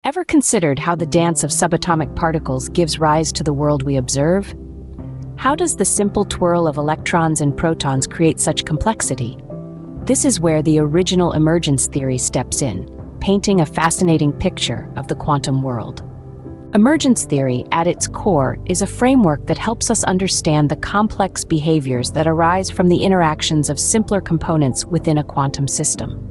Ever considered how the dance of subatomic particles gives rise to the world we observe? How does the simple twirl of electrons and protons create such complexity? This is where the original emergence theory steps in, painting a fascinating picture of the quantum world. Emergence theory, at its core, is a framework that helps us understand the complex behaviors that arise from the interactions of simpler components within a quantum system.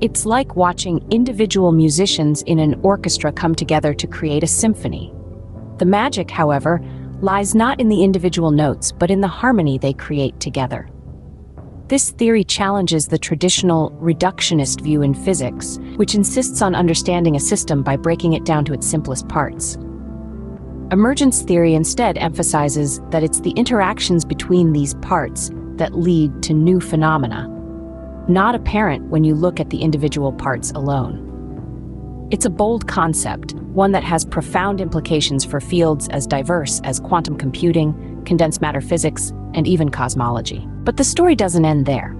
It's like watching individual musicians in an orchestra come together to create a symphony. The magic, however, lies not in the individual notes, but in the harmony they create together. This theory challenges the traditional reductionist view in physics, which insists on understanding a system by breaking it down to its simplest parts. Emergence theory instead emphasizes that it's the interactions between these parts that lead to new phenomena, not apparent when you look at the individual parts alone. It's a bold concept, one that has profound implications for fields as diverse as quantum computing, condensed matter physics, and even cosmology. But the story doesn't end there.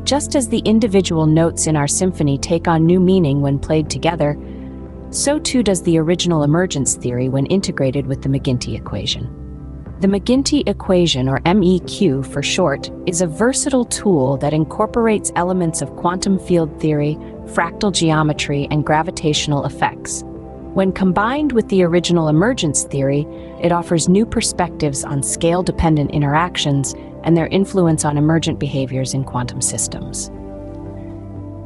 Just as the individual notes in our symphony take on new meaning when played together, so too does the original emergence theory when integrated with the McGinty equation. The McGinty equation, or MEQ for short, is a versatile tool that incorporates elements of quantum field theory, fractal geometry, and gravitational effects. When combined with the original emergence theory, it offers new perspectives on scale-dependent interactions and their influence on emergent behaviors in quantum systems.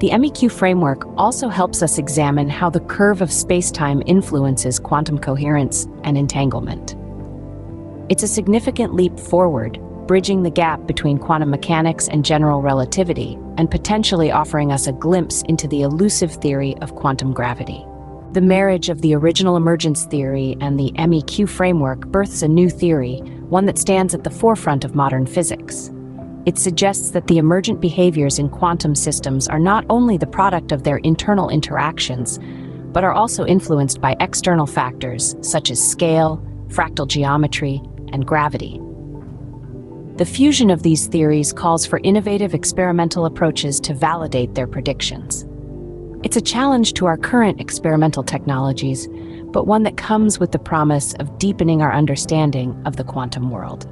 The MEQ framework also helps us examine how the curve of spacetime influences quantum coherence and entanglement. It's a significant leap forward, bridging the gap between quantum mechanics and general relativity, and potentially offering us a glimpse into the elusive theory of quantum gravity. The marriage of the original emergence theory and the MEQ framework births a new theory, one that stands at the forefront of modern physics. It suggests that the emergent behaviors in quantum systems are not only the product of their internal interactions, but are also influenced by external factors such as scale, fractal geometry, and gravity. The fusion of these theories calls for innovative experimental approaches to validate their predictions. It's a challenge to our current experimental technologies, but one that comes with the promise of deepening our understanding of the quantum world.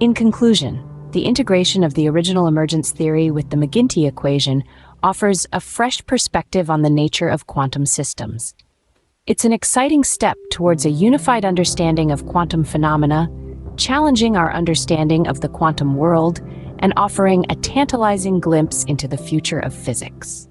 In conclusion, the integration of the original emergence theory with the McGinty equation offers a fresh perspective on the nature of quantum systems. It's an exciting step towards a unified understanding of quantum phenomena, challenging our understanding of the quantum world, and offering a tantalizing glimpse into the future of physics.